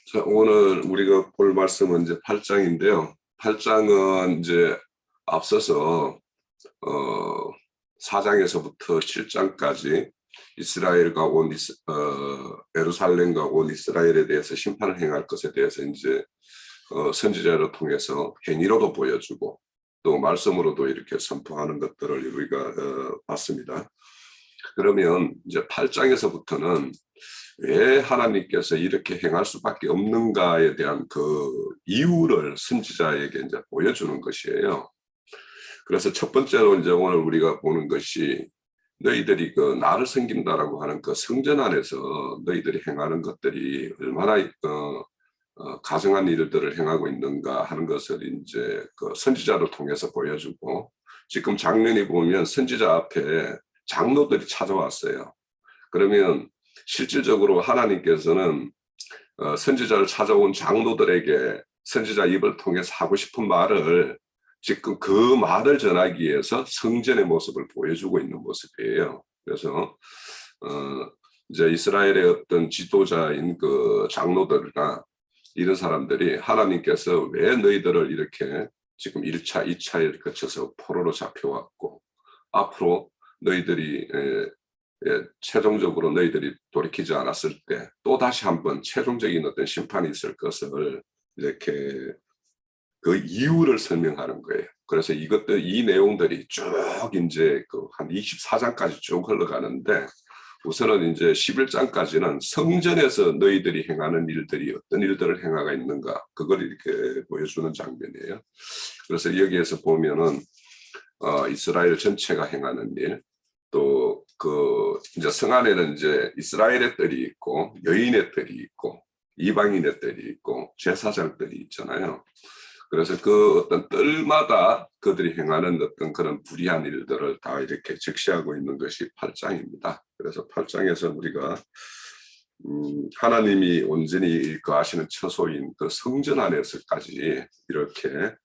자, 오늘 우리가 볼 말씀은 이제 8장인데요. 8장은 이제 앞서서 4장에서부터 7장까지 이스라엘과 예루살렘과 온 이스라엘에 대해서 심판을 행할 것에 대해서 이제 선지자를 통해서 행위로도 보여주고 또 말씀으로도 이렇게 선포하는 것들을 우리가 봤습니다. 그러면 이제 8장에서부터는 왜 하나님께서 이렇게 행할 수밖에 없는가에 대한 그 이유를 선지자에게 이제 보여주는 것이에요. 그래서 첫 번째로 이제 오늘 우리가 보는 것이 너희들이 그 나를 섬긴다라고 하는 그 성전 안에서 너희들이 행하는 것들이 얼마나 가증한 일들을 행하고 있는가 하는 것을 이제 그 선지자를 통해서 보여주고, 지금 장면이 보면 선지자 앞에 장로들이 찾아왔어요. 그러면 실질적으로 하나님께서는 선지자를 찾아온 장로들에게 선지자 입을 통해서 하고 싶은 말을 지금 그 말을 전하기 위해서 성전의 모습을 보여주고 있는 모습이에요. 그래서 이제 이스라엘의 어떤 지도자인 그 장로들이나 이런 사람들이 하나님께서 왜 너희들을 이렇게 지금 1차, 2차에 거쳐서 포로로 잡혀왔고 앞으로 너희들이 최종적으로 너희들이 돌이키지 않았을 때 또 다시 한번 최종적인 어떤 심판이 있을 것을 이렇게 그 이유를 설명하는 거예요. 그래서 이 내용들이 쭉 이제 그 한 24장까지 쭉 흘러가는데, 우선은 이제 11장까지는 성전에서 너희들이 행하는 일들이 어떤 일들을 행하고 있는가, 그걸 이렇게 보여주는 장면이에요. 그래서 여기에서 보면은 이스라엘 전체가 행하는 일, 또 그 이제 성 안에는 이제 이스라엘의 뜰이 있고 여인의 뜰이 있고 이방인의 뜰이 있고 제사장들이 있잖아요. 그래서 그 어떤 뜰마다 그들이 행하는 어떤 그런 불의한 일들을 다 이렇게 적시하고 있는 것이 8장입니다. 그래서 8장에서 우리가 하나님이 온전히 거하시는 처소인 그 성전 안에서까지 이렇게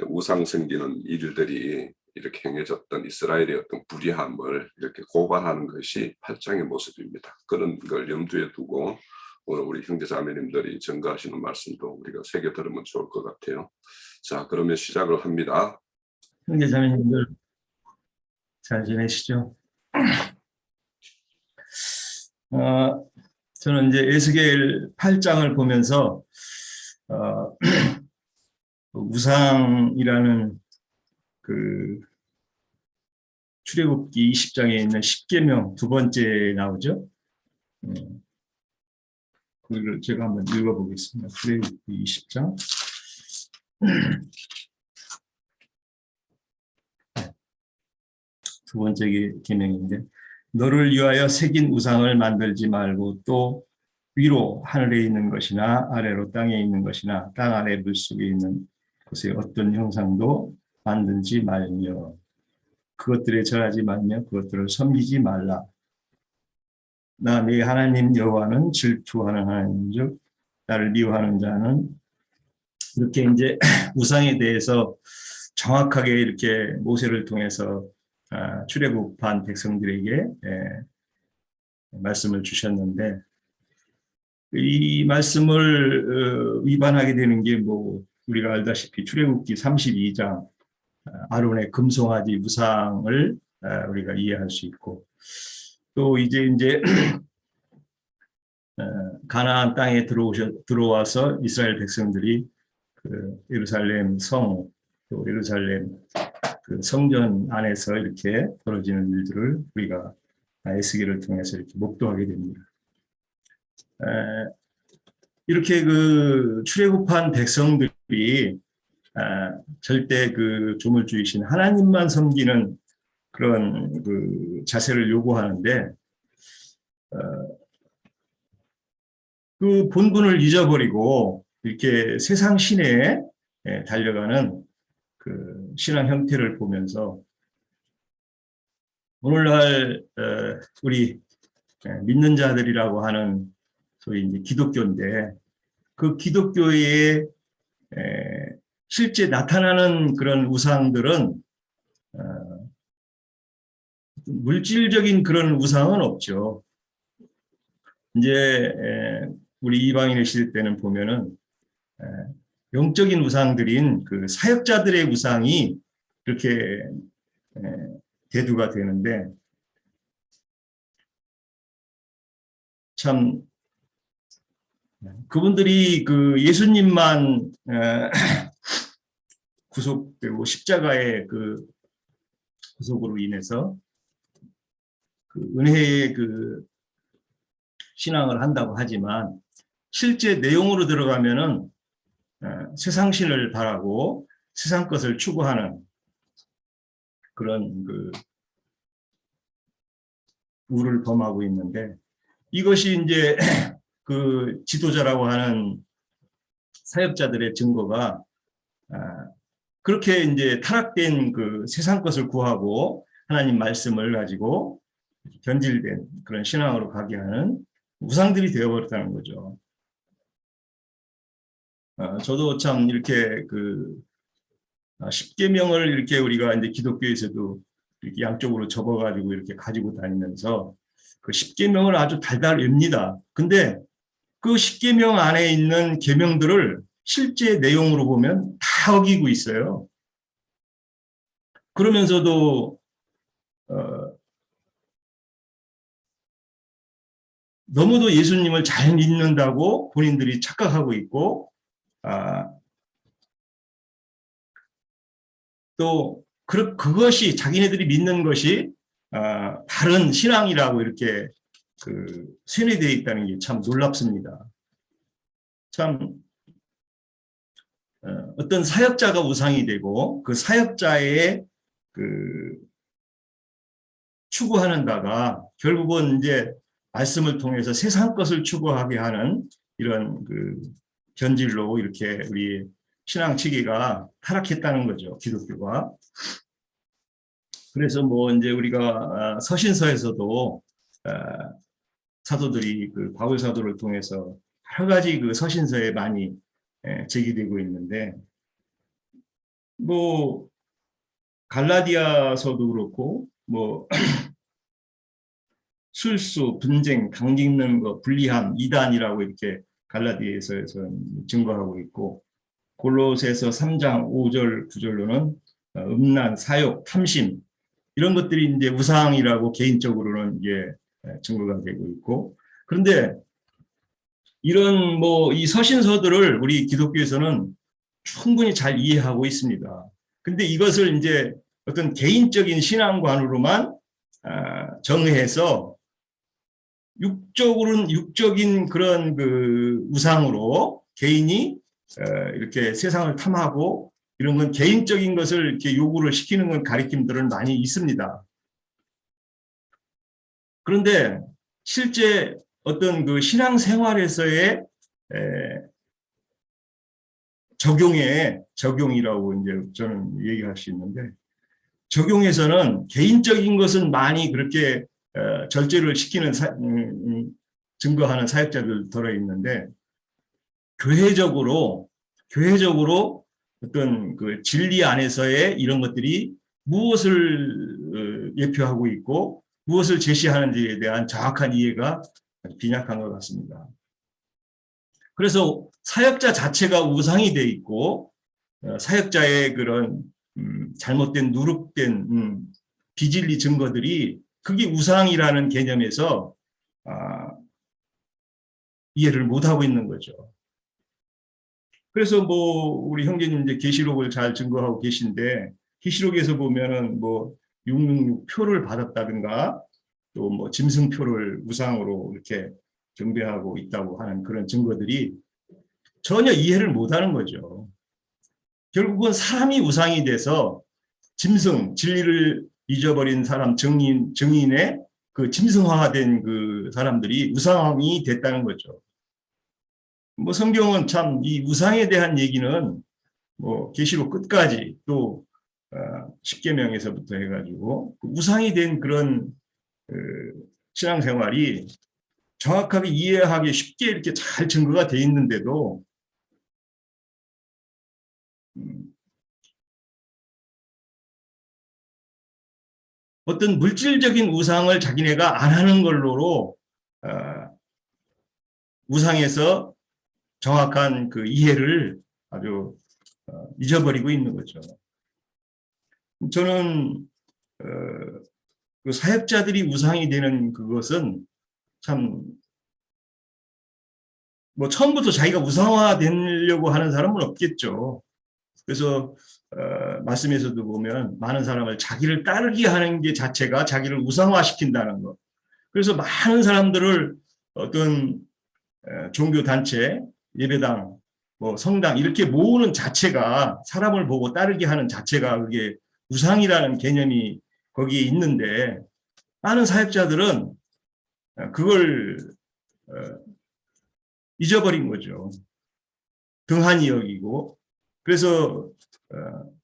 우상 섬기는 일들이 이렇게 행해졌던 이스라엘의 어떤 불의함을 이렇게 고발하는 것이 8장의 모습입니다. 그런 걸 염두에 두고 오늘 우리 형제자매님들이 전가하시는 말씀도 우리가 새겨 들으면 좋을 것 같아요. 자, 그러면 시작을 합니다. 형제자매님들 잘 지내시죠? 저는 이제 에스겔 8장을 보면서 우상이라는 그 출애굽기 20장에 있는 10계명 두 번째 나오죠. 그걸 제가 한번 읽어보겠습니다. 출애굽기 20장. 두 번째 계명인데, 너를 위하여 새긴 우상을 만들지 말고 또 위로 하늘에 있는 것이나 아래로 땅에 있는 것이나 땅 아래 물속에 있는 곳에 어떤 형상도 만들지 말며 그것들에 절하지 말며 그것들을 섬기지 말라. 나 네 하나님 여호와는 질투하는 하나님이죠. 나를 미워하는 자는, 이렇게 이제 우상에 대해서 정확하게 이렇게 모세를 통해서 출애굽한 백성들에게 말씀을 주셨는데, 이 말씀을 위반하게 되는 게 뭐 우리가 알다시피 출애굽기 32장 아론의 금송아지 우상을 우리가 이해할 수 있고, 또 이제 가나안 땅에 들어와서 이스라엘 백성들이 그 예루살렘 성, 또 예루살렘 그 성전 안에서 이렇게 벌어지는 일들을 우리가 에스겔을 통해서 이렇게 목도하게 됩니다. 이렇게 그 출애굽한 백성들이 절대 그 조물주이신 하나님만 섬기는 그런 그 자세를 요구하는데, 그 본분을 잊어버리고 이렇게 세상 신에 달려가는 그 신앙 형태를 보면서, 오늘날 우리 믿는 자들이라고 하는 소위 이제 기독교인데, 그 기독교에 실제 나타나는 그런 우상들은 물질적인 그런 우상은 없죠. 이제 우리 이방인의 시대 때는 보면은 에, 영적인 우상들인 그 사역자들의 우상이 이렇게 에, 대두가 되는데 참 그분들이 그 예수님만 구속되고 십자가의 그 구속으로 인해서 그 은혜의 그 신앙을 한다고 하지만 실제 내용으로 들어가면은 세상신을 바라고 세상 것을 추구하는 그런 그 우를 범하고 있는데 이것이 이제 그 지도자라고 하는 사역자들의 증거가 그렇게 이제 타락된 그 세상 것을 구하고 하나님 말씀을 가지고 변질된 그런 신앙으로 가게 하는 우상들이 되어버렸다는 거죠. 저도 참 이렇게 그 십계명을 이렇게 우리가 이제 기독교에서도 이렇게 양쪽으로 접어가지고 이렇게 가지고 다니면서 그 십계명을 아주 달달 외웁니다. 근데 그 십계명 안에 있는 계명들을 실제 내용으로 보면 다 어기고 있어요. 그러면서도 너무도 예수님을 잘 믿는다고 본인들이 착각하고 있고 또 그것이 자기네들이 믿는 것이 바른 신앙이라고 이렇게 그 세뇌되어 있다는 게 참 놀랍습니다. 참 어떤 사역자가 우상이 되고 그 사역자의 그 추구하는 바가 결국은 이제 말씀을 통해서 세상 것을 추구하게 하는 이런 그 견질로 이렇게 우리 신앙 체계가 타락했다는 거죠, 기독교가. 그래서 뭐 이제 우리가 서신서에서도 사도들이 그 바울 사도를 통해서 여러 가지 그 서신서에 많이 제기되고 있는데 뭐 갈라디아서도 그렇고 뭐 술수, 분쟁, 강짓는 거, 불리함, 이단이라고 이렇게 갈라디아서에서 증거하고 있고 골로새서 3장 5절 9절로는 음란, 사욕, 탐심 이런 것들이 이제 우상이라고 개인적으로는 이게 증거가 되고 있고 그런데 이런 뭐 이 서신서들을 우리 기독교에서는 충분히 잘 이해하고 있습니다. 근데 이것을 이제 어떤 개인적인 신앙관으로만 정의해서 육적으로는 육적인 그런 그 우상으로 개인이 이렇게 세상을 탐하고 이런 건 개인적인 것을 이렇게 요구를 시키는 건 가리킴들은 많이 있습니다. 그런데 실제 어떤 그 신앙생활에서의 적용이라고 이제 저는 얘기할 수 있는데 적용에서는 개인적인 것은 많이 그렇게 절제를 시키는 증거하는 사역자들 들어있는데 교회적으로 어떤 그 진리 안에서의 이런 것들이 무엇을 예표하고 있고 무엇을 제시하는지에 대한 정확한 이해가 빈약한 것 같습니다. 그래서 사역자 자체가 우상이 돼 있고 사역자의 그런 잘못된 누룩된 비진리 증거들이 그게 우상이라는 개념에서 이해를 못하고 있는 거죠. 그래서 뭐 우리 형제님 이제 계시록을 잘 증거하고 계신데 계시록에서 보면은 뭐 666표를 받았다든가 또 뭐 짐승표를 우상으로 이렇게 경배하고 있다고 하는 그런 증거들이 전혀 이해를 못하는 거죠. 결국은 사람이 우상이 돼서 짐승, 진리를 잊어버린 사람, 증인의 그 짐승화된 그 사람들이 우상이 됐다는 거죠. 뭐 성경은 참 이 우상에 대한 얘기는 뭐 계시록 끝까지 또 십계명에서부터 해가지고 우상이 된 그런 신앙생활이 정확하게 이해하기 쉽게 이렇게 잘 증거가 돼 있는데도 어떤 물질적인 우상을 자기네가 안 하는 걸로 우상에서 정확한 그 이해를 아주 잊어버리고 있는 거죠. 저는 그 사역자들이 우상이 되는 그것은 참 뭐 처음부터 자기가 우상화되려고 하는 사람은 없겠죠. 그래서 말씀에서도 보면 많은 사람을 자기를 따르게 하는 게 자체가 자기를 우상화시킨다는 것. 그래서 많은 사람들을 어떤 종교 단체, 예배당, 뭐 성당 이렇게 모으는 자체가 사람을 보고 따르게 하는 자체가 그게 우상이라는 개념이 거기에 있는데 많은 사역자들은 그걸 잊어버린 거죠. 등한히 여기고 그래서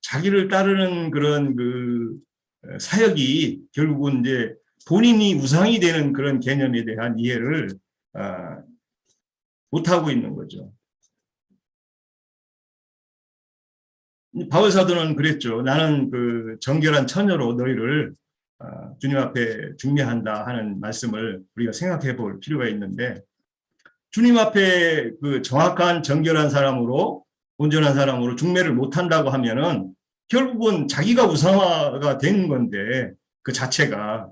자기를 따르는 그런 그 사역이 결국은 이제 본인이 우상이 되는 그런 개념에 대한 이해를 못하고 있는 거죠. 바울 사도는 그랬죠. 나는 그 정결한 처녀로 너희를 주님 앞에 중매한다 하는 말씀을 우리가 생각해 볼 필요가 있는데 주님 앞에 그 정확한 정결한 사람으로 온전한 사람으로 중매를 못한다고 하면은 결국은 자기가 우상화가 된 건데 그 자체가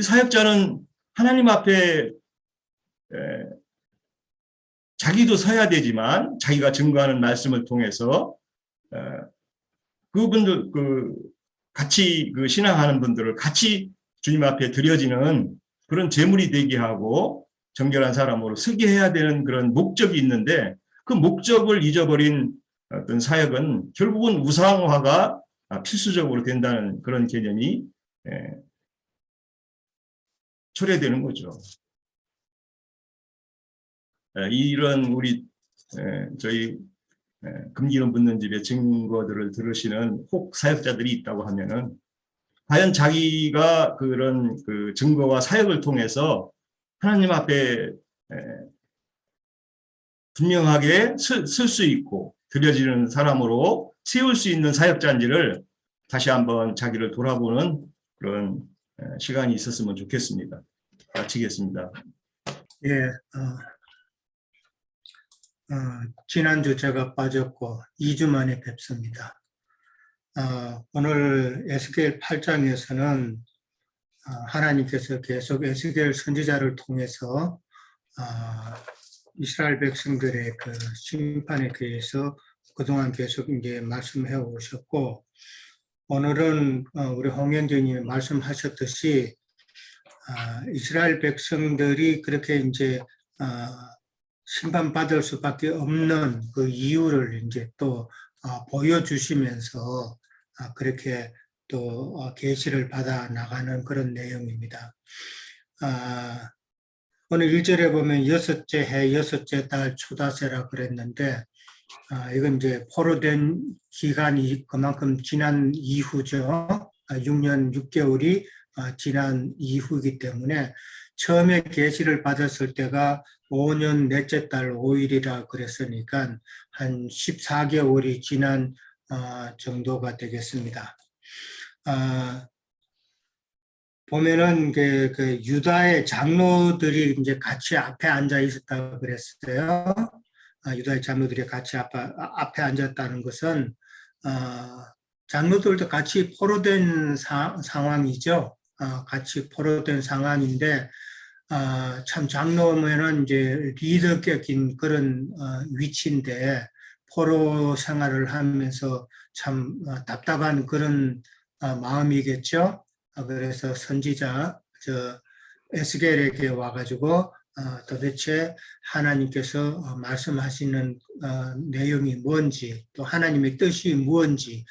사역자는 하나님 앞에 자기도 서야 되지만 자기가 증거하는 말씀을 통해서 그분들 그 같이 그 신앙하는 분들을 같이 주님 앞에 드려지는 그런 제물이 되게 하고 정결한 사람으로 서게 해야 되는 그런 목적이 있는데 그 목적을 잊어버린 어떤 사역은 결국은 우상화가 필수적으로 된다는 그런 개념이 초래되는 거죠. 이런 우리 저희 금기는 묻는 집의 증거들을 들으시는 혹 사역자들이 있다고 하면은 과연 자기가 그런 그 증거와 사역을 통해서 하나님 앞에 분명하게 쓸 수 있고 드려지는 사람으로 세울 수 있는 사역자인지를 다시 한번 자기를 돌아보는 그런 시간이 있었으면 좋겠습니다. 마치겠습니다. 예, 지난주 제가 빠졌고 2주 만에 뵙습니다. 오늘 에스겔 8장에서는 하나님께서 계속 에스겔 선지자를 통해서 이스라엘 백성들의 그 심판에 대해서 그동안 계속 이제 말씀해 오셨고, 오늘은 우리 홍영경님이 말씀하셨듯이 이스라엘 백성들이 그렇게 이제 심판받을 수밖에 없는 그 이유를 이제 또 보여주시면서 그렇게 또 계시를 받아 나가는 그런 내용입니다. 오늘 1절에 보면 여섯째 해, 여섯째 달 초다세라 그랬는데 이건 이제 포로된 기간이 그만큼 지난 이후죠. 6년 6개월이 지난 이후이기 때문에 처음에 계시를 받았을 때가 5년 넷째 달 5일이라 그랬으니까 한 14개월이 지난 정도가 되겠습니다. 보면은 그 유다의 장로들이 이제 같이 앞에 앉아 있었다고 그랬어요. 유다의 장로들이 같이 앞에 앉았다는 것은 장로들도 같이 포로된 상황이죠. 같이 포로된 상황인데 참 장로면은 이제 리더격인 그런 위치인데 포로 생활을 하면서 참 답답한 그런 마음이겠죠. 그래서 선지자 에스겔에게 와가지고 도대체 하나님께서 말씀하시는 내용이 뭔지 또 하나님의 뜻이 뭔지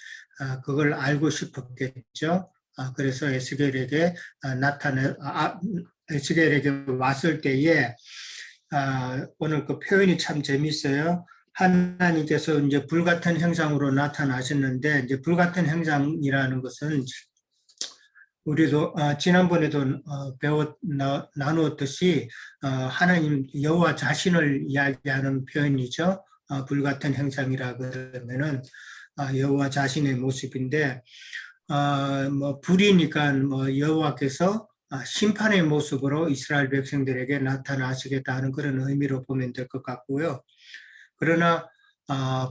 그걸 알고 싶었겠죠. 그래서 에스겔에게 에스겔에게 왔을 때에 오늘 그 표현이 참 재밌어요. 하나님께서 이제 불같은 형상으로 나타나셨는데 이제 불같은 형상이라는 것은 우리도 지난번에도 나누었듯이 하나님 여호와 자신을 이야기하는 표현이죠. 불같은 형상이라 그러면은 여호와 자신의 모습인데 뭐 불이니까 뭐 여호와께서 심판의 모습으로 이스라엘 백성들에게 나타나시겠다는 그런 의미로 보면 될 것 같고요. 그러나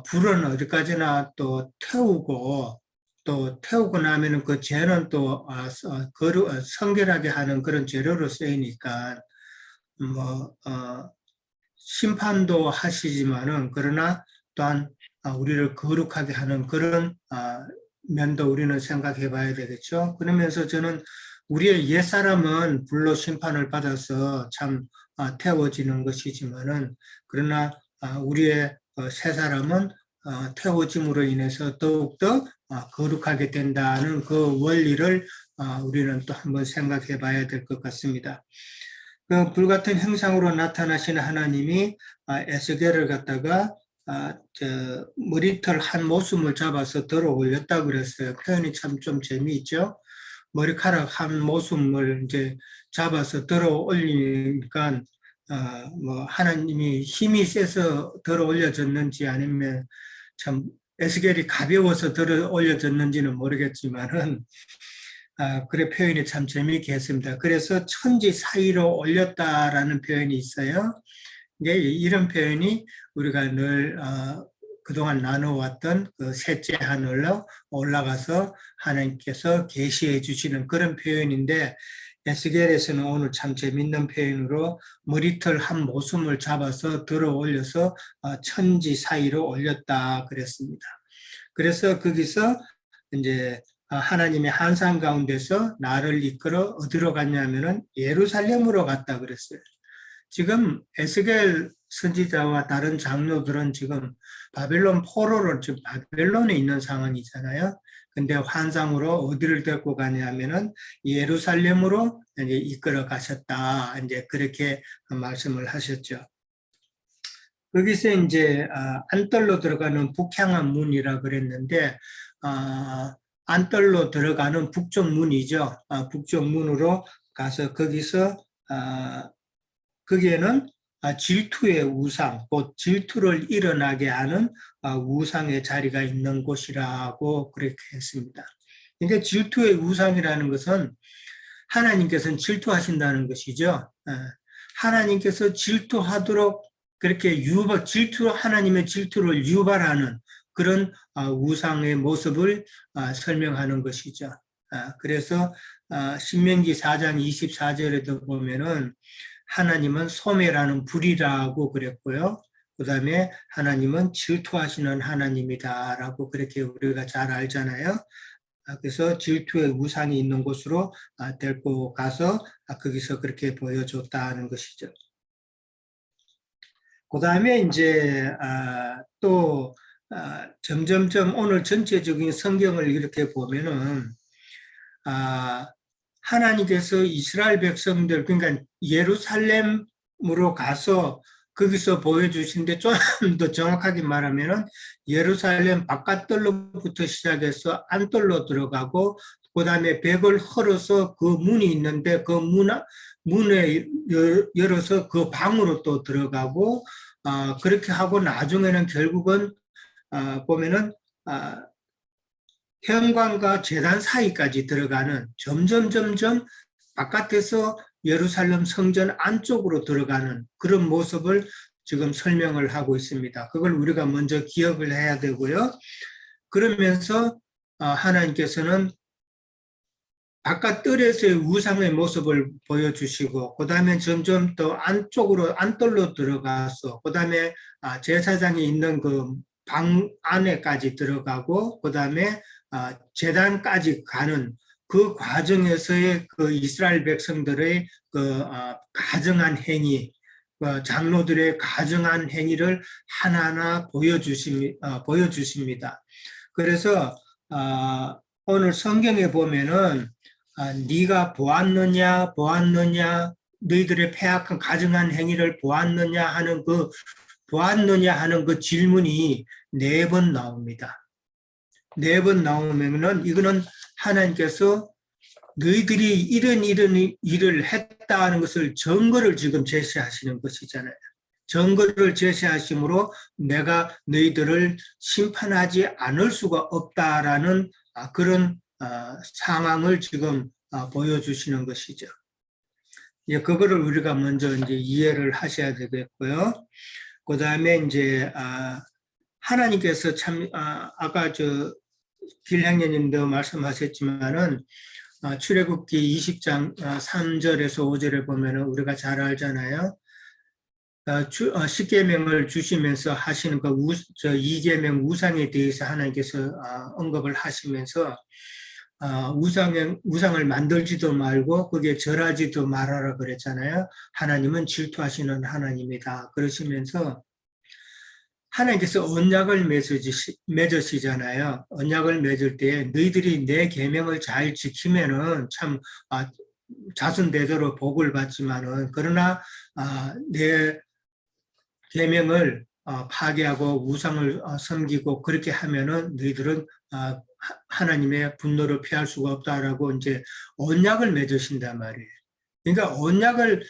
불은 어디까지나 또 태우고 또 태우고 나면은 그 죄는 또 성결하게 하는 그런 재료로 쓰이니까 뭐 심판도 하시지만은 그러나 또한 우리를 거룩하게 하는 그런 면도 우리는 생각해 봐야 되겠죠. 그러면서 저는 우리의 옛사람은 불로 심판을 받아서 참 태워지는 것이지만은 그러나 우리의 새 사람은 태워짐으로 인해서 더욱더 거룩하게 된다는 그 원리를 우리는 또 한번 생각해 봐야 될 것 같습니다. 그 불같은 형상으로 나타나시는 하나님이 에스겔을 갖다가 머리털 한 모순을 잡아서 들어 올렸다 그랬어요. 표현이 참 좀 재미있죠. 머리카락 한 모순을 이제 잡아서 들어 올리니까 뭐 하나님이 힘이 세서 들어 올려졌는지 아니면 참 에스겔이 가벼워서 들어 올려졌는지는 모르겠지만은 그래 표현이 참 재미있게 했습니다. 그래서 천지 사이로 올렸다라는 표현이 있어요. 이런 표현이 우리가 늘 그동안 나눠왔던 그 셋째 하늘로 올라가서 하나님께서 계시해 주시는 그런 표현인데 에스겔에서는 오늘 참 재밌는 표현으로 머리털 한 모순을 잡아서 들어 올려서 천지 사이로 올렸다 그랬습니다. 그래서 거기서 이제 하나님의 환상 가운데서 나를 이끌어 어디로 갔냐면은 예루살렘으로 갔다 그랬어요. 지금 에스겔 선지자와 다른 장로들은 지금 바벨론 포로로 지금 바벨론에 있는 상황이잖아요. 근데 환상으로 어디를 데리고 가냐면은 예루살렘으로 이제 이끌어 가셨다. 이제 그렇게 말씀을 하셨죠. 거기서 이제 안떨로 들어가는 북향한 문이라 그랬는데 안떨로 들어가는 북쪽 문이죠. 북쪽 문으로 가서 거기서 거기에는 질투의 우상, 곧 질투를 일어나게 하는 우상의 자리가 있는 곳이라고 그렇게 했습니다. 그러니까 질투의 우상이라는 것은 하나님께서는 질투하신다는 것이죠. 하나님께서 질투하도록 그렇게 하나님의 질투를 유발하는 그런 우상의 모습을 설명하는 것이죠. 그래서 신명기 4장 24절에도 보면은 하나님은 소매라는 불이라고 그랬고요. 그 다음에 하나님은 질투하시는 하나님이다라고 그렇게 우리가 잘 알잖아요. 그래서 질투의 우상이 있는 곳으로 데리고 가서 거기서 그렇게 보여줬다는 것이죠. 그 다음에 이제 또 점점점 오늘 전체적인 성경을 이렇게 보면은 하나님께서 이스라엘 백성들 그러니까 예루살렘으로 가서 거기서 보여주신데 좀 더 정확하게 말하면은 예루살렘 바깥돌로부터 시작해서 안돌로 들어가고 그 다음에 벽을 헐어서 그 문이 있는데 그 문에 열어서 그 방으로 또 들어가고 그렇게 하고 나중에는 결국은 보면은 현관과 제단 사이까지 들어가는 점점 바깥에서 예루살렘 성전 안쪽으로 들어가는 그런 모습을 지금 설명을 하고 있습니다. 그걸 우리가 먼저 기억을 해야 되고요. 그러면서 하나님께서는 바깥 뜰에서의 우상의 모습을 보여주시고 그 다음에 점점 더 안쪽으로 안뜰로 들어가서 그 다음에 제사장이 있는 그 방 안에까지 들어가고 그 다음에 제단까지 가는 그 과정에서의 그 이스라엘 백성들의 그 가증한 행위, 장로들의 가증한 행위를 하나하나 보여주십니다. 그래서 오늘 성경에 보면은 네가 보았느냐 너희들의 패악한 가증한 행위를 보았느냐 하는 그 질문이 4번 나옵니다. 4번 나오면은 이거는 하나님께서 너희들이 이런 일을 했다는 것을 증거를 지금 제시하시는 것이잖아요. 증거를 제시하심으로 내가 너희들을 심판하지 않을 수가 없다라는 그런 상황을 지금 보여주시는 것이죠. 이제 그거를 우리가 먼저 이제 이해를 하셔야 되겠고요. 그 다음에 이제 하나님께서 참 아까 길행년님도 말씀하셨지만은 출애굽기 20장 3절에서 5절에 보면은 우리가 잘 알잖아요. 십계명을 주시면서 하시는 그 이계명 우상에 대해서 하나님께서 언급을 하시면서 우상을 만들지도 말고 거기에 절하지도 말아라 그랬잖아요. 하나님은 질투하시는 하나님이다. 그러시면서 하나님께서 언약을 맺으시잖아요. 언약을 맺을 때 너희들이 내 계명을 잘 지키면은 참 자손 대대로 복을 받지만은 그러나 내 계명을 파괴하고 우상을 섬기고 그렇게 하면은 너희들은 하나님의 분노를 피할 수가 없다라고 이제 언약을 맺으신단 말이에요. 그러니까 언약을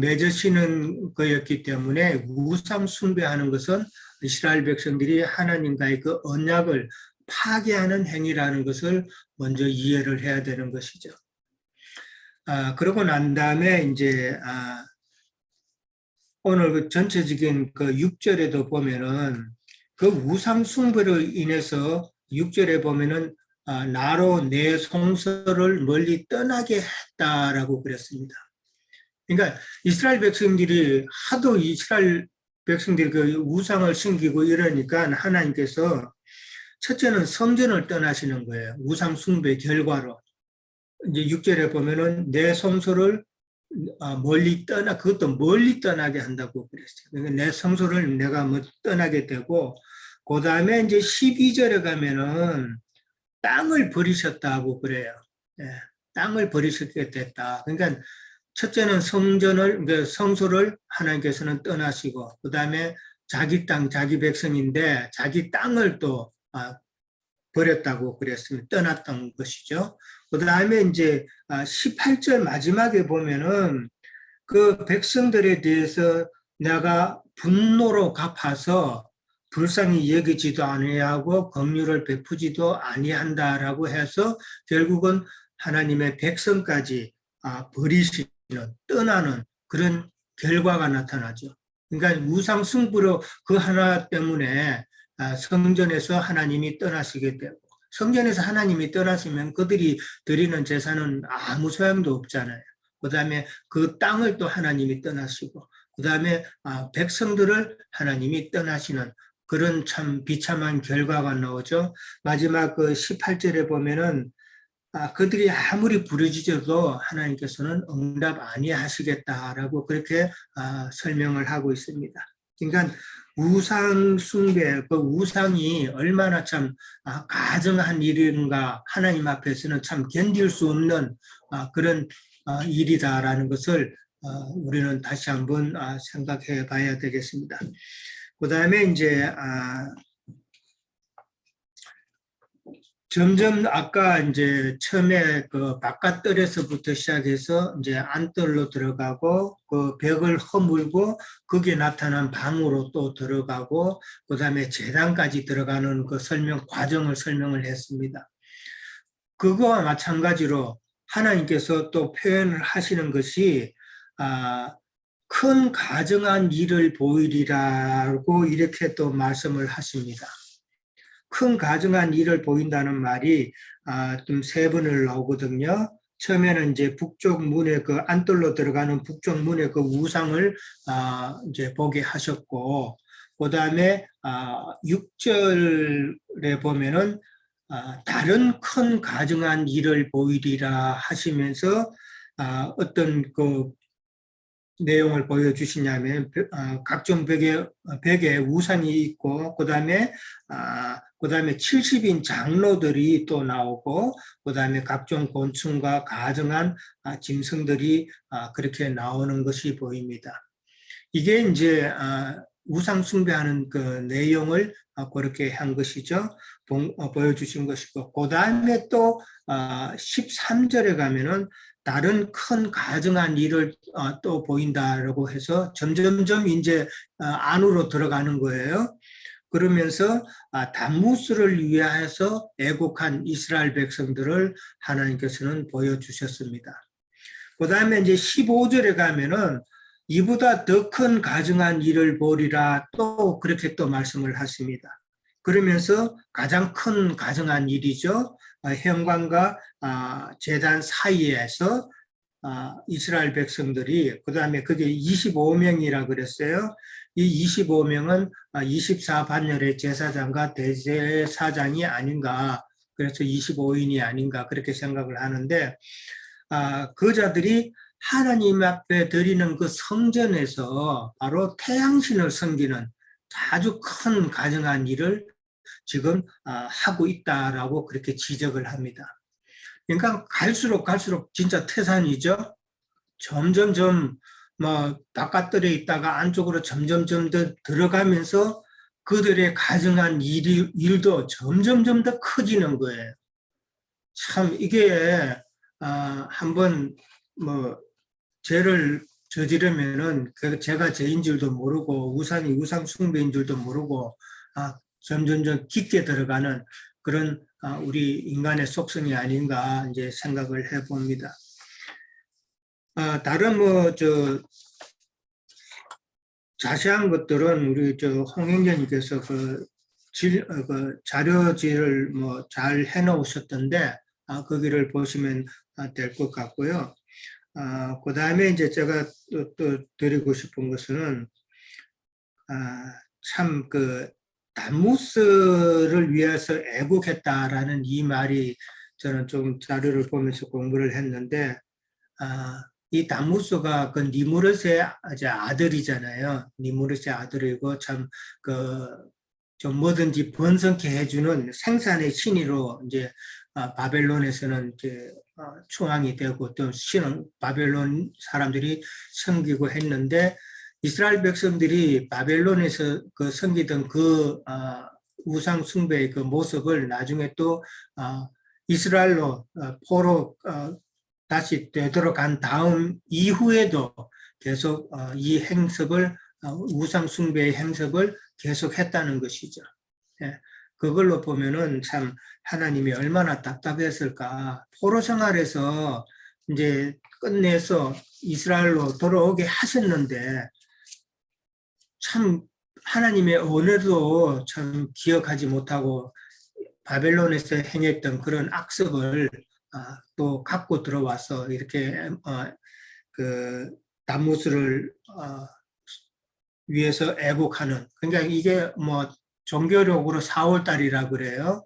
맺으시는 거였기 때문에 우상 숭배하는 것은 이스라엘 백성들이 하나님과의 그 언약을 파괴하는 행위라는 것을 먼저 이해를 해야 되는 것이죠. 그러고 난 다음에 이제 오늘 그 전체적인 그 6절에도 보면은 그 우상 숭배로 인해서 6절에 보면은 나로 내 성소를 멀리 떠나게 했다라고 그랬습니다. 그러니까 이스라엘 백성들이 하도 이스라엘 백성들이 그 우상을 섬기고 이러니까 하나님께서 첫째는 성전을 떠나시는 거예요. 우상 숭배 결과로. 이제 6절에 보면은 내 성소를 그것도 멀리 떠나게 한다고 그랬어요. 그러니까 내 성소를 내가 떠나게 되고, 그 다음에 이제 12절에 가면은 땅을 버리셨다고 그래요. 땅을 버리셨게 됐다. 그러니까 첫째는 성소를 하나님께서는 떠나시고, 그 다음에 자기 땅, 자기 백성인데 자기 땅을 또 버렸다고 그랬습니다. 떠났던 것이죠. 그 다음에 이제 18절 마지막에 보면은 그 백성들에 대해서 내가 분노로 갚아서 불쌍히 여기지도 아니하고 긍휼을 베푸지도 아니한다라고 해서 결국은 하나님의 백성까지 버리시는, 떠나는 그런 결과가 나타나죠. 그러니까 우상 숭배로 그 하나 때문에 성전에서 하나님이 떠나시게 되고, 성전에서 하나님이 떠나시면 그들이 드리는 제사는 아무 소용도 없잖아요. 그 다음에 그 땅을 또 하나님이 떠나시고, 그 다음에 백성들을 하나님이 떠나시는 그런 참 비참한 결과가 나오죠. 마지막 그 18절에 보면은 그들이 아무리 부르짖어도 하나님께서는 응답 아니하시겠다라고 그렇게 설명을 하고 있습니다. 그러니까 우상 숭배, 그 우상이 얼마나 참 가증한 일인가, 하나님 앞에서는 참 견딜 수 없는 그런 일이다라는 것을 우리는 다시 한번 생각해 봐야 되겠습니다. 그 다음에 이제 점점 아까 이제 처음에 그 바깥뜰에서부터 시작해서 이제 안뜰로 들어가고 그 벽을 허물고 거기에 나타난 방으로 또 들어가고 그 다음에 제단까지 들어가는 그 과정을 설명을 했습니다. 그거와 마찬가지로 하나님께서 또 표현을 하시는 것이 큰 가증한 일을 보이리라고 이렇게 또 말씀을 하십니다. 큰 가증한 일을 보인다는 말이 좀 세 번을 나오거든요. 처음에는 이제 북쪽 문에 그 안뜰로 들어가는 북쪽 문에 그 우상을 이제 보게 하셨고, 그 다음에 6절에 보면은 다른 큰 가증한 일을 보이리라 하시면서 어떤 그 내용을 보여주시냐면 각종 벽에 우상이 있고 그다음에 70인 장로들이 또 나오고 그다음에 각종 곤충과 가증한 짐승들이 그렇게 나오는 것이 보입니다. 이게 이제 우상 숭배하는 그 내용을 그렇게 한 것이죠. 보여주신 것이고, 그 다음에 또 13절에 가면은 다른 큰 가증한 일을 또 보인다라고 해서 점점점 이제 안으로 들어가는 거예요. 그러면서 단무스를 위하여서 애곡한 이스라엘 백성들을 하나님께서는 보여주셨습니다. 그 다음에 이제 15절에 가면은 이보다 더 큰 가증한 일을 보리라 또 그렇게 또 말씀을 하십니다. 그러면서 가장 큰 가증한 일이죠. 현관과 제단 사이에서 이스라엘 백성들이, 그 다음에 그게 25명이라 그랬어요. 이 25명은 24반열의 제사장과 대제사장이 아닌가, 그래서 25인이 아닌가 그렇게 생각을 하는데, 그 자들이 하나님 앞에 드리는 그 성전에서 바로 태양신을 섬기는 아주 큰 가증한 일을 지금 하고 있다라고 그렇게 지적을 합니다. 그러니까 갈수록 진짜 태산이죠. 점점점 뭐 바깥들에 있다가 안쪽으로 점점점 더 들어가면서 그들의 가증한 일도 점점점 더 커지는 거예요. 참 이게 한번 뭐 죄를 저지르면은 제가 죄인 줄도 모르고 우상이 우상 숭배인 줄도 모르고 점점점 깊게 들어가는 그런 우리 인간의 속성이 아닌가 이제 생각을 해봅니다. 다른 자세한 것들은 우리 홍행자님께서 그 자료지를 뭐 잘 해놓으셨던데 거기를 보시면 될 것 같고요. 그 다음에 이제 제가 또 드리고 싶은 것은 참 그 담무스를 위해서 애국했다라는 이 말이 저는 좀 자료를 보면서 공부를 했는데 이 담무스가 그 니무롯의 아들이잖아요. 니무롯의 아들이고 참 좀 뭐든지 번성케 해주는 생산의 신이로 이제 바벨론에서는 이제 초항이 되고 또 신은 바벨론 사람들이 섬기고 했는데 이스라엘 백성들이 바벨론에서 섬기던 우상 숭배의 그 모습을 나중에 또 이스라엘로 포로 다시 되돌아간 다음 이후에도 계속 이 행습을 우상 숭배의 행습을 계속했다는 것이죠. 예, 그걸로 보면은 참 하나님이 얼마나 답답했을까. 포로 생활에서 이제 끝내서 이스라엘로 돌아오게 하셨는데 참 하나님의 언어도 참 기억하지 못하고 바벨론에서 행했던 그런 악습을 또 갖고 들어와서 이렇게 그 담무스를 위해서 애국하는, 그러니까 이게 뭐 종교력으로 4월달이라 그래요.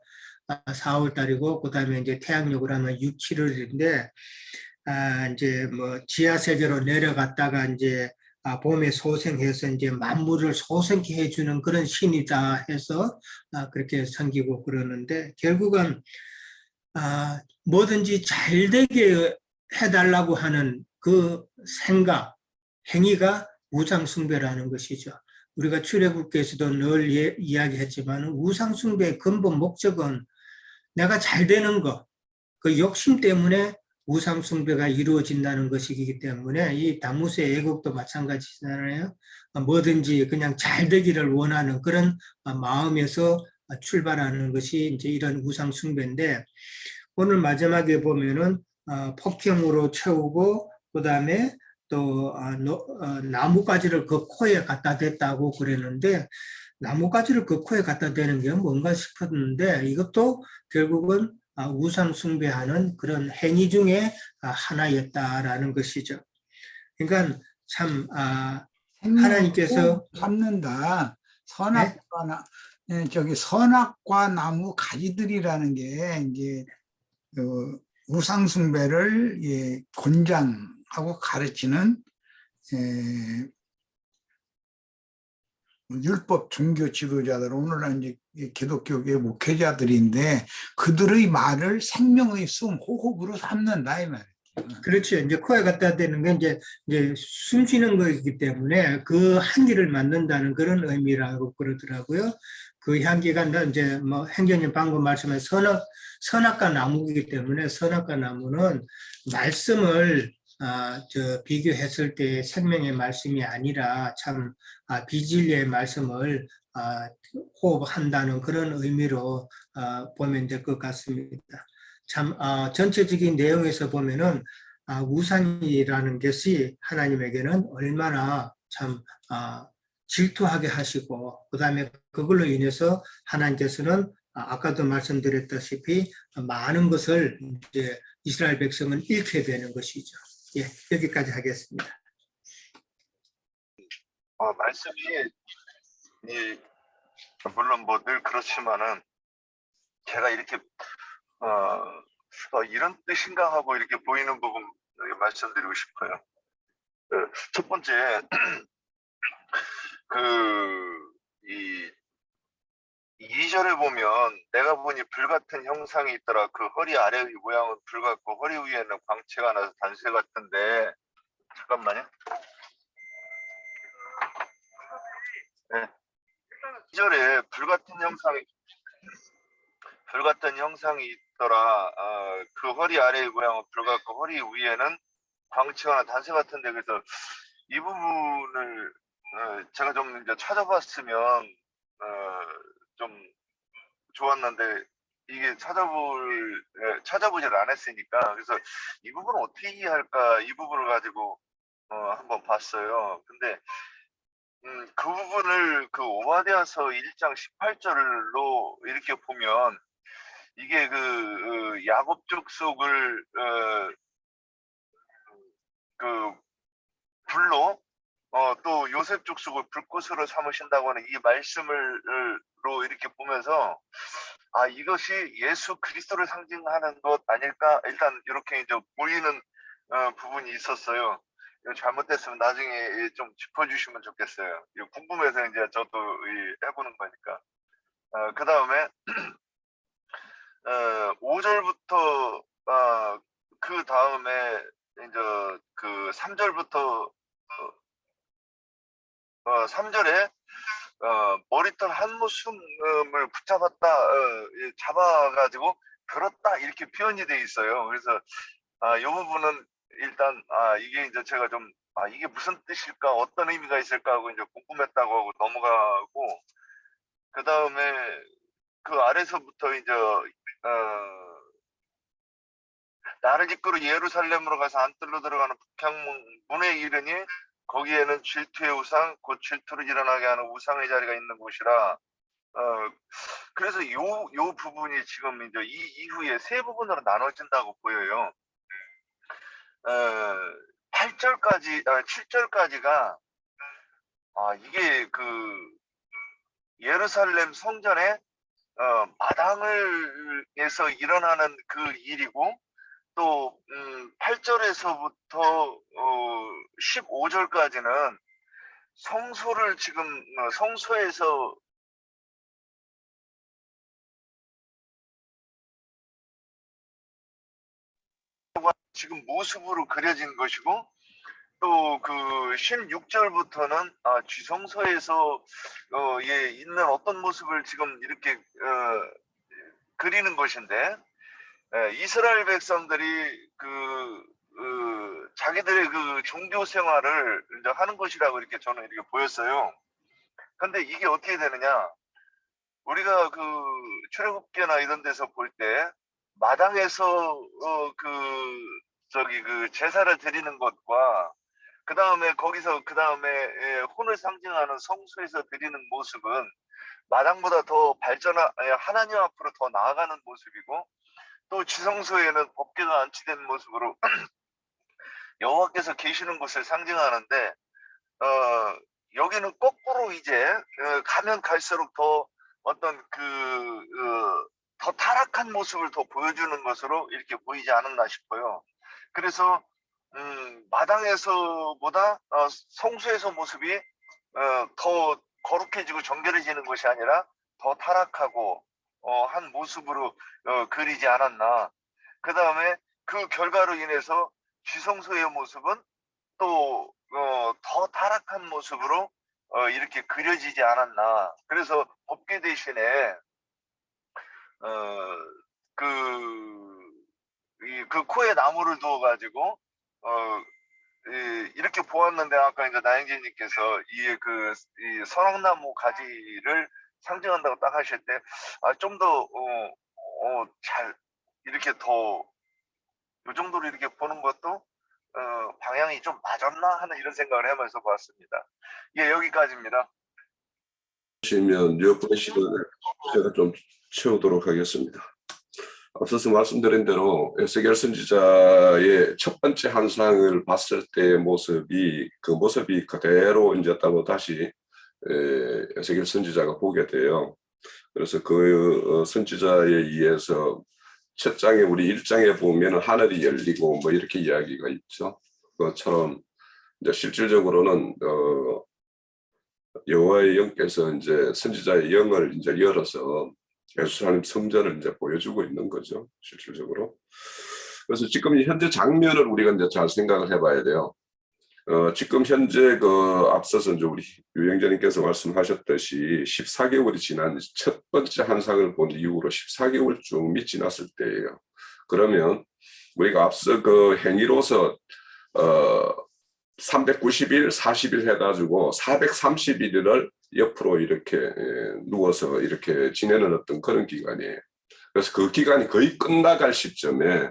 4월달이고 그다음에 이제 태양력으로 하면 6, 7월인데 이제 뭐 지하 세계로 내려갔다가 이제 봄에 소생해서 이제 만물을 소생케 해주는 그런 신이다 해서 그렇게 섬기고 그러는데 결국은 뭐든지 잘 되게 해달라고 하는 그 생각, 행위가 우상숭배라는 것이죠. 우리가 출애굽기에서도 늘 이야기했지만 우상숭배의 근본 목적은 내가 잘 되는 것, 그 욕심 때문에 우상숭배가 이루어진다는 것이기 때문에 이 담무스의 애국도 마찬가지잖아요. 뭐든지 그냥 잘 되기를 원하는 그런 마음에서 출발하는 것이 이제 이런 우상숭배인데 오늘 마지막에 보면은 폭행으로 채우고 그 다음에 또 나뭇가지를 그 코에 갖다 댔다고 그랬는데 나뭇가지를 그 코에 갖다 대는 게 뭔가 싶었는데 이것도 결국은 우상 숭배하는 그런 행위 중에 하나였다라는 것이죠. 그러니까 참 하나님께서 삼는다. 선악과 선악과 나무 가지들이라는 게 이제 우상 숭배를 권장하고 가르치는 율법 종교 지도자들, 오늘날 이제 기독교계 목회자들인데 그들의 말을 생명의 숨, 호흡으로 삼는다 이 말이에요. 그렇죠. 이제 코에 갖다 대는 게 이제 숨 쉬는 거이기 때문에 그 향기를 맡는다는 그런 의미라고 그러더라고요. 그 향기가 이제 뭐 행전님 방금 말씀한 선악과 나무이기 때문에 선악과 나무는 말씀을 비교했을 때 생명의 말씀이 아니라 참 비진리의 말씀을 호흡한다는 그런 의미로 보면 될 것 같습니다. 참 전체적인 내용에서 보면은 우상이라는 것이 하나님에게는 얼마나 참 질투하게 하시고, 그 다음에 그걸로 인해서 하나님께서는 아까도 말씀드렸다시피 많은 것을 이제 이스라엘 백성은 잃게 되는 것이죠. 예, 여기까지 하겠습니다. 말씀이 물론 뭐 늘 그렇지만은 제가 이렇게 이런 뜻인가 하고 이렇게 보이는 부분 말씀드리고 싶어요. 첫 번째 이 2절에 보면 내가 보니 불같은 형상이 있더라. 그 허리 아래의 모양은 불같고 허리 위에는 광채가 나서 단쇠 같은데, 잠깐만요. 네. 2절에 불같은 형상이 있더라. 그 허리 아래의 모양은 불같고 허리 위에는 광채가 단쇠 같은데, 그래서 이 부분을 제가 좀 이제 찾아봤으면 좀 좋았는데 이게 찾아보질 않았으니까, 그래서 이 부분을 어떻게 이해할까, 이 부분을 가지고 한번 봤어요. 근데 그 부분을 그 오바댜서 1장 18절로 이렇게 보면 이게 그 야곱 족속을 그 불로 또 요셉 족속을 불꽃으로 삼으신다고 하는 이 말씀을로 이렇게 보면서 이것이 예수 그리스도를 상징하는 것 아닐까, 일단 이렇게 이제 보이는 부분이 있었어요. 이거 잘못됐으면 나중에 좀 짚어주시면 좋겠어요. 이거 궁금해서 이제 저도 해보는 거니까. 그 다음에 5절부터 그 다음에 이제 그 3절부터 3절에 머리털 한 모순을 붙잡았다, 잡아가지고 들었다, 이렇게 표현이 돼 있어요. 그래서 이 부분은 일단 이게 이제 제가 좀 이게 무슨 뜻일까, 어떤 의미가 있을까 하고 이제 궁금했다고 하고 넘어가고, 그 다음에 그 아래서부터 이제 나를 이끌어 예루살렘으로 가서 안뜰로 들어가는 북향문에 이르니 거기에는 질투의 우상, 곧 질투를 일어나게 하는 우상의 자리가 있는 곳이라. 그래서 요 부분이 지금 이제 이 이후에 세 부분으로 나눠진다고 보여요. 8절까지, 7절까지가 이게 그 예루살렘 성전에 마당에서 일어나는 그 일이고, 또 8절에서부터 15절까지는 성소를 지금 성소에서 지금 모습으로 그려진 것이고, 또 그 16절부터는 쥐성소에서 있는 어떤 모습을 지금 이렇게 그리는 것인데, 이스라엘 백성들이 자기들의 그 종교 생활을 이제 하는 것이라고 이렇게 저는 이렇게 보였어요. 근데 이게 어떻게 되느냐? 우리가 그 출애굽기나 이런 데서 볼 때 마당에서 그 제사를 드리는 것과 그 다음에 거기서 그 다음에 혼을 상징하는 성소에서 드리는 모습은 마당보다 더 하나님 앞으로 더 나아가는 모습이고, 또 지성소에는 법궤가 안치된 모습으로 여호와께서 계시는 곳을 상징하는데, 여기는 거꾸로 이제 가면 갈수록 더 어떤 더 타락한 모습을 더 보여주는 것으로 이렇게 보이지 않았나 싶어요. 그래서 마당에서보다 성소에서 모습이 더 거룩해지고 정결해지는 것이 아니라 더 타락하고 한 모습으로 그리지 않았나. 그 다음에 그 결과로 인해서 지성소의 모습은 또 더 타락한 모습으로 이렇게 그려지지 않았나. 그래서 법궤 대신에 그 코에 나무를 두어가지고 이렇게 보았는데, 아까 이제 나영재님께서 이 선악나무 가지를 상징한다고 딱 하실 때 좀 더 잘 이렇게 더 이 정도로 이렇게 보는 것도 방향이 좀 맞았나 하는 이런 생각을 하면서 봤습니다. 예, 여기까지입니다. 보시면 여분의 시간을 제가 좀 채우도록 하겠습니다. 앞서서 말씀드린 대로 에스겔 선지자의 첫 번째 환상을 봤을 때의 모습이 그 모습이 그대로 이제 또 다시 에스겔 선지자가 보게 돼요. 그래서 그 선지자에 의해서 첫 장에 우리 1장에 보면 하늘이 열리고 뭐 이렇게 이야기가 있죠. 그것처럼 이제 실질적으로는 여호와의 영께서 이제 선지자의 영을 이제 열어서 예루살렘 성전을 이제 보여주고 있는 거죠, 실질적으로. 그래서 지금 현재 장면을 우리가 이제 잘 생각을 해봐야 돼요. 지금 현재 앞서서 이제 우리 유영재님께서 말씀하셨듯이 14개월이 지난 첫 번째 환상을 본 이후로 14개월 쭉 지났을 때예요. 그러면 우리가 앞서 그 행위로서 390일, 40일 해가지고 430일을 옆으로 이렇게 누워서 이렇게 지내는 어떤 그런 기간이에요. 그래서 그 기간이 거의 끝나갈 시점에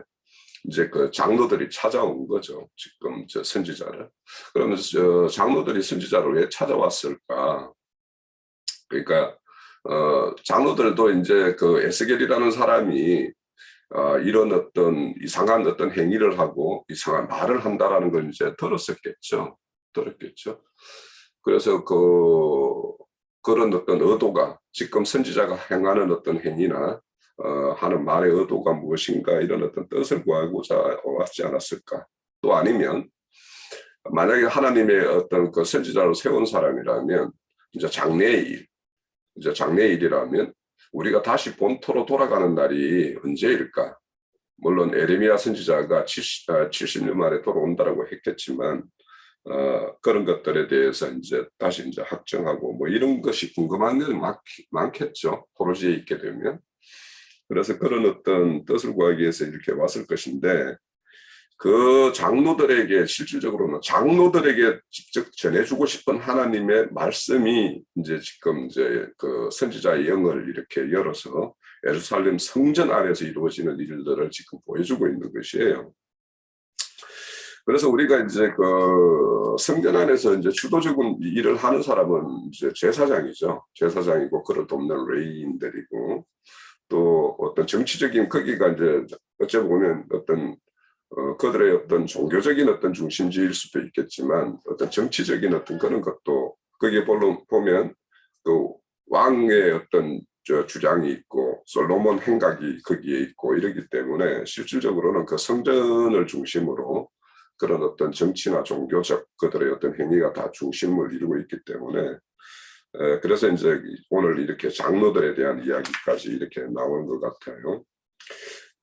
이제 그 장로들이 찾아온 거죠. 지금 저 선지자를. 그러면서 장로들이 선지자를 왜 찾아왔을까? 그러니까 장로들도 이제 그 에스겔이라는 사람이 이런 어떤 이상한 어떤 행위를 하고 이상한 말을 한다라는 걸 이제 들었겠죠. 그래서 그런 어떤 의도가 지금 선지자가 행하는 어떤 행위나 하는 말의 의도가 무엇인가 이런 어떤 뜻을 구하고자 왔지 않았을까. 또 아니면 만약에 하나님의 어떤 그 선지자로 세운 사람이라면 이제 장래일이라면 우리가 다시 본토로 돌아가는 날이 언제일까? 물론 에레미야 선지자가 70년 만에 돌아온다라고 했겠지만 그런 것들에 대해서 이제 다시 이제 확정하고 뭐 이런 것이 궁금한 게 많겠죠. 포로지에 있게 되면. 그래서 그런 어떤 뜻을 구하기 위해서 이렇게 왔을 것인데 그 장로들에게 실질적으로는 장로들에게 직접 전해주고 싶은 하나님의 말씀이 이제 지금 이제 그 선지자의 영을 이렇게 열어서 예루살렘 성전 안에서 이루어지는 일들을 지금 보여주고 있는 것이에요. 그래서 우리가 이제 그 성전 안에서 이제 주도적인 일을 하는 사람은 이제 제사장이죠. 제사장이고 그를 돕는 레위인들이고 또 어떤 정치적인 거기가 이제 어찌 보면 어떤 그들의 어떤 종교적인 어떤 중심지일 수도 있겠지만 어떤 정치적인 어떤 그런 것도 거기에 보면 그 왕의 어떤 주장이 있고 솔로몬 행각이 거기에 있고 이러기 때문에 실질적으로는 그 성전을 중심으로 그런 어떤 정치나 종교적 그들의 어떤 행위가 다 중심을 이루고 있기 때문에 그래서 이제 오늘 이렇게 장로들에 대한 이야기까지 이렇게 나오는 것 같아요.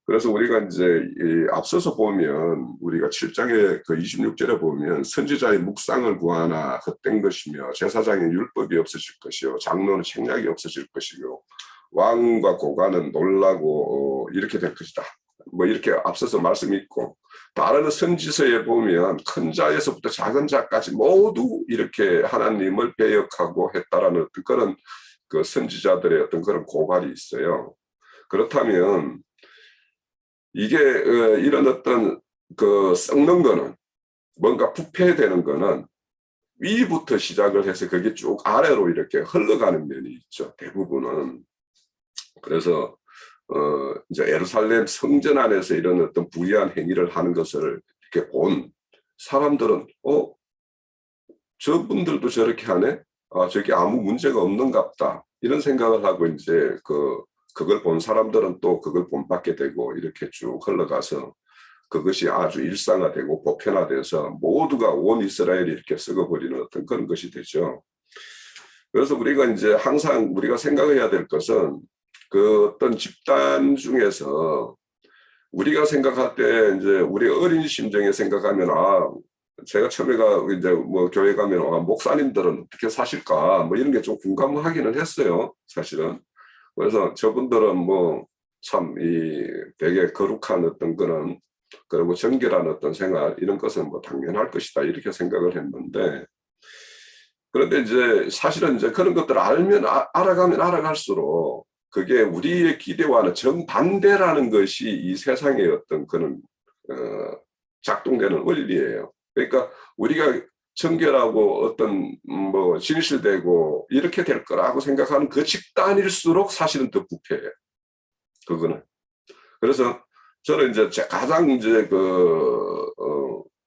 그래서 우리가 이제 앞서서 보면 우리가 7장의 그 26절에 보면 선지자의 묵상을 구하나 헛된 것이며 제사장의 율법이 없어질 것이요 장로는 책략이 없어질 것이요 왕과 고관은 놀라고 이렇게 될 것이다. 뭐 이렇게 앞서서 말씀이 있고 다른 선지서에 보면 큰 자에서부터 작은 자까지 모두 이렇게 하나님을 배역하고 했다라는 어떤 그런 그 선지자들의 어떤 그런 고발이 있어요. 그렇다면 이게 이런 어떤 그 썩는 거는 뭔가 부패되는 거는 위부터 시작을 해서 그게 쭉 아래로 이렇게 흘러가는 면이 있죠. 대부분은. 그래서 이제 예루살렘 성전 안에서 이런 어떤 부의한 행위를 하는 것을 이렇게 본 사람들은 저분들도 저렇게 하네? 저게 아무 문제가 없는갑다. 이런 생각을 하고 이제 그걸 본 사람들은 또 그걸 본받게 되고 이렇게 쭉 흘러가서 그것이 아주 일상화되고 보편화돼서 모두가 온 이스라엘이 이렇게 썩어버리는 어떤 그런 것이 되죠. 그래서 우리가 이제 항상 우리가 생각해야 될 것은 그 어떤 집단 중에서 우리가 생각할 때 이제 우리 어린 심정에 생각하면 제가 처음에가 이제 뭐 교회 가면 목사님들은 어떻게 사실까 뭐 이런 게 좀 궁금하기는 했어요, 사실은. 그래서 저분들은 뭐 참 되게 거룩한 어떤 그런 그리고 정결한 어떤 생활 이런 것은 뭐 당연할 것이다 이렇게 생각을 했는데 그런데 이제 사실은 이제 그런 것들을 알아가면 알아갈수록 그게 우리의 기대와는 정반대라는 것이 이 세상의 어떤 그런 작동되는 원리예요. 그러니까 우리가 정결하고 어떤 뭐 진실되고 이렇게 될 거라고 생각하는 그 집단일수록 사실은 더 부패해요. 그거는. 그래서 저는 이제 가장 이제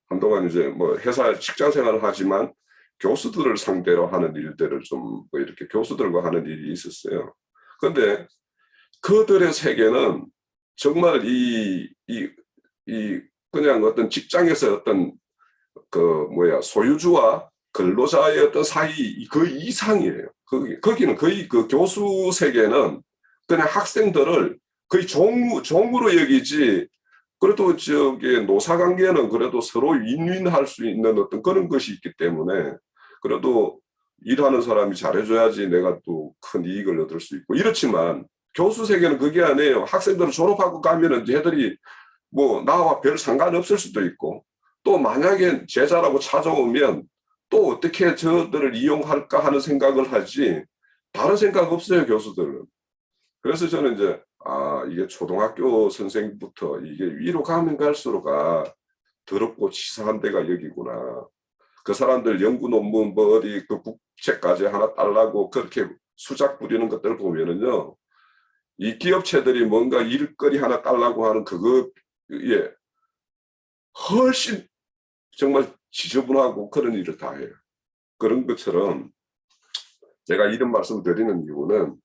한동안 이제 뭐 회사 직장 생활을 하지만 교수들을 상대로 하는 일들을 좀 뭐 이렇게 교수들과 하는 일이 있었어요. 그런데 그들의 세계는 정말 그냥 어떤 직장에서 어떤 소유주와 근로자의 어떤 사이 그 이상이에요. 거기는 거의 그 교수 세계는 그냥 학생들을 거의 종으로 여기지. 그래도 저기 노사관계는 그래도 서로 윈윈할 수 있는 어떤 그런 것이 있기 때문에 그래도 일하는 사람이 잘해줘야지 내가 또 큰 이익을 얻을 수 있고 이렇지만 교수 세계는 그게 아니에요. 학생들을 졸업하고 가면은 얘들이 뭐 나와 별 상관없을 수도 있고 또 만약에 제자라고 찾아오면 또 어떻게 저들을 이용할까 하는 생각을 하지 다른 생각 없어요, 교수들은. 그래서 저는 이제 이게 초등학교 선생부터 이게 위로 가면 갈수록 더럽고 치사한 데가 여기구나. 그 사람들 연구 논문 뭐 어디 그 국책까지 하나 달라고 그렇게 수작 부리는 것들 보면은요, 이 기업체들이 뭔가 일거리 하나 달라고 하는 그거에 훨씬 정말 지저분하고 그런 일을 다 해요. 그런 것처럼 제가 이런 말씀을 드리는 이유는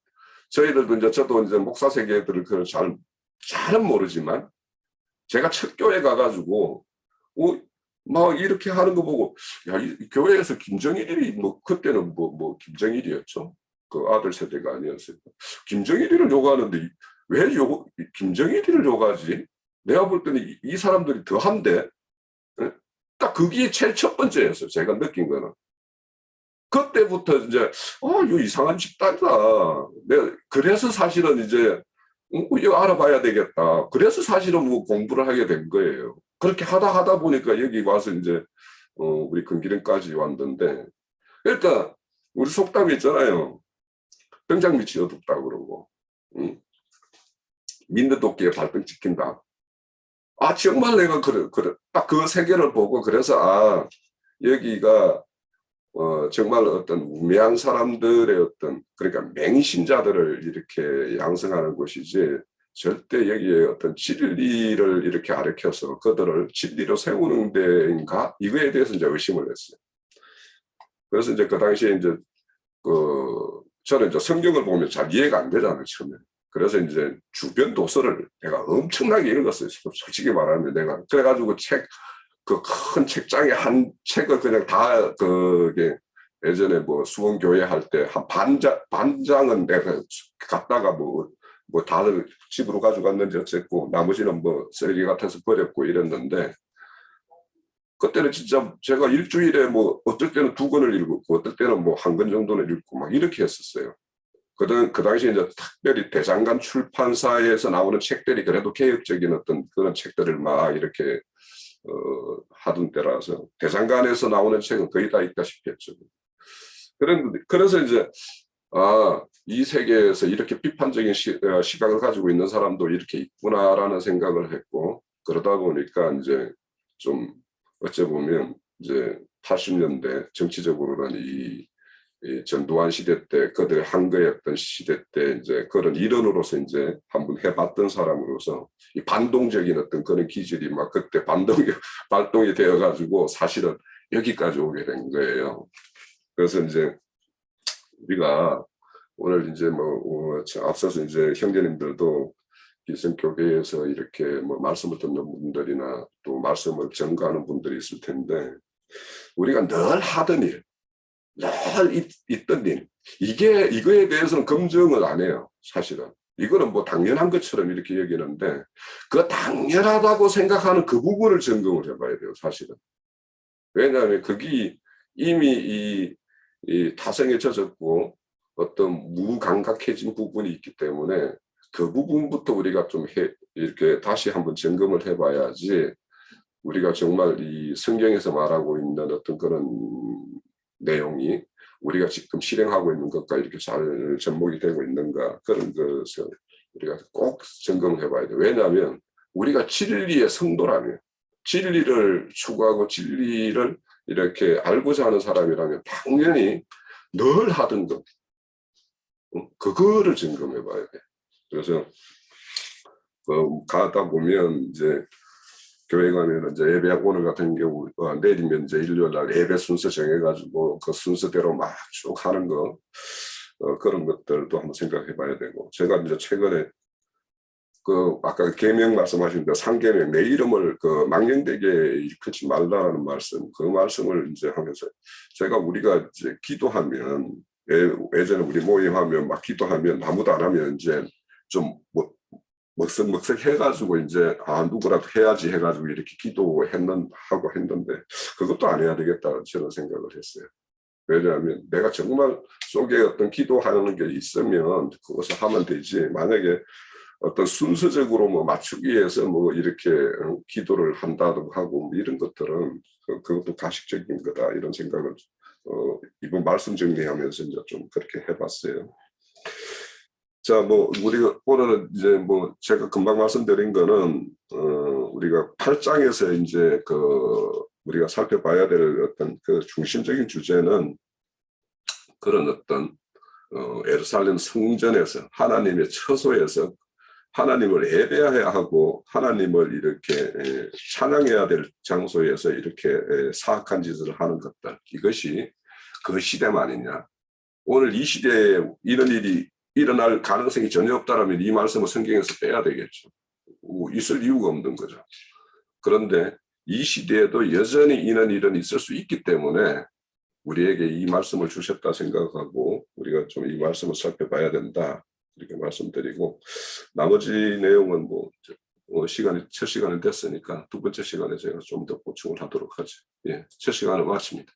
저희들도 이제 저도 이제 목사 세계들을 잘은 모르지만 제가 첫 교회 가가지고 막 이렇게 하는 거 보고 이 교회에서 김정일이 뭐 그때는 뭐 김정일이었죠. 그 아들 세대가 아니었어요. 김정일이를 요구하는데 왜 김정일이를 요구하지? 내가 볼 때는 이 사람들이 더한데 딱 그게 제일 첫 번째였어요. 제가 느낀 거는. 그때부터 이제 이거 이상한 집단이다. 내가 그래서 사실은 이제 이거 알아봐야 되겠다. 그래서 사실은 뭐 공부를 하게 된 거예요. 그렇게 하다 보니까 여기 와서 이제 우리 근기령까지 왔는데 그러니까 우리 속담이 있잖아요. 병장 밑이 어둡다 그러고 민트 도끼에 발등 찍힌다. 정말 내가 그래 딱 그 세계를 보고 그래서 여기가 정말 어떤 우매한 사람들의 어떤 그러니까 맹신자들을 이렇게 양성하는 곳이지 절대 여기에 어떤 진리를 이렇게 가르쳐서 그들을 진리로 세우는 데인가 이거에 대해서 이제 의심을 했어요. 그래서 이제 그 당시에 이제 저는 이제 성경을 보면 잘 이해가 안 되잖아요 처음에. 그래서 이제 주변 도서를 내가 엄청나게 읽었어요. 솔직히 말하면 내가 그래가지고 그 큰 책장에 한 책을 그냥 다 그게 예전에 뭐 수원교회 할 때 한 반장은 내가 갖다가 뭐 다들 집으로 가져갔는지 어쨌고 나머지는 뭐 쓰레기 같아서 버렸고 이랬는데 그때는 진짜 제가 일주일에 뭐 어떨 때는 2권을 읽었고 어떨 때는 뭐 1권 정도는 읽고 막 이렇게 했었어요. 그 당시에 이제 특별히 대장간 출판사에서 나오는 책들이 그래도 개혁적인 어떤 그런 책들을 막 이렇게 하던 때라서 대장간에서 나오는 책은 거의 다 있다시피 했죠. 그래서 이제 이 세계에서 이렇게 비판적인 시각을 가지고 있는 사람도 이렇게 있구나라는 생각을 했고 그러다 보니까 이제 좀 어찌 보면 이제 80년대 정치적으로는 이 전두환 시대 때 그들의 한거였던 시대 때 이제 그런 일원으로서 이제 한번 해봤던 사람으로서 이 반동적인 어떤 그런 기질이 막 그때 발동이 되어가지고 사실은 여기까지 오게 된 거예요. 그래서 이제 우리가 오늘 이제 앞서서 이제 형제님들도 기성교회에서 이렇게 뭐 말씀을 듣는 분들이나 또 말씀을 전가하는 분들이 있을 텐데 우리가 늘 하던 일, 늘 있던 일 이거에 대해서는 검증을 안 해요. 사실은 이거는 뭐 당연한 것처럼 이렇게 여기는데 그 당연하다고 생각하는 그 부분을 점검을 해봐야 돼요. 사실은 왜냐하면 그게 이미 이 타성에 젖었고 어떤 무감각해진 부분이 있기 때문에 그 부분부터 우리가 좀 이렇게 다시 한번 점검을 해봐야지 우리가 정말 이 성경에서 말하고 있는 어떤 그런 내용이 우리가 지금 실행하고 있는 것과 이렇게 잘 접목이 되고 있는가 그런 것을 우리가 꼭 점검을 해봐야 돼요. 왜냐하면 우리가 진리의 성도라면 진리를 추구하고 진리를 이렇게 알고자 하는 사람이라면 당연히 늘 하던 것, 그거를 점검해 봐야 돼. 그래서 가다 보면 이제 교회 가면 이제 예배 오늘 같은 경우 내리면 이제 일요일 날 예배 순서 정해가지고 그 순서대로 막 쭉 하는 거 그런 것들도 한번 생각해 봐야 되고 제가 이제 최근에 그 아까 계명 말씀하신 그 상계명 내 이름을 그 망령되게 일컫지 말라는 말씀 그 말씀을 이제 하면서 제가 우리가 이제 기도하면 예전에 우리 모임하면 막 기도하면 아무도 안 하면 이제 좀 먹석먹석 해가지고 이제 누구라도 해야지 해가지고 이렇게 하고 했는데 그것도 안 해야 되겠다 저는 생각을 했어요. 왜냐하면 내가 정말 속에 어떤 기도하는 게 있으면 그것을 하면 되지 만약에 어떤 순서적으로 뭐 맞추기 위해서 뭐 이렇게 기도를 한다고 하고 이런 것들은 그것도 가식적인 거다 이런 생각을 이번 말씀 정리하면서 이제 좀 그렇게 해봤어요. 자, 뭐 우리가 오늘은 이제 뭐 제가 금방 말씀드린 거는 우리가 8장에서 이제 우리가 살펴봐야 될 어떤 그 중심적인 주제는 그런 어떤 예루살렘 성전에서 하나님의 처소에서 하나님을 예배해야 하고 하나님을 이렇게 찬양해야 될 장소에서 이렇게 사악한 짓을 하는 것들 이것이 그 시대만이냐 오늘 이 시대에 이런 일이 일어날 가능성이 전혀 없다라면 이 말씀을 성경에서 빼야 되겠죠. 있을 이유가 없는 거죠. 그런데 이 시대에도 여전히 이런 일은 있을 수 있기 때문에 우리에게 이 말씀을 주셨다 생각하고 우리가 좀 이 말씀을 살펴봐야 된다 이렇게 말씀드리고 나머지 내용은 첫 시간은 됐으니까 두 번째 시간에 제가 좀 더 보충을 하도록 하죠. 첫 시간을 마칩니다.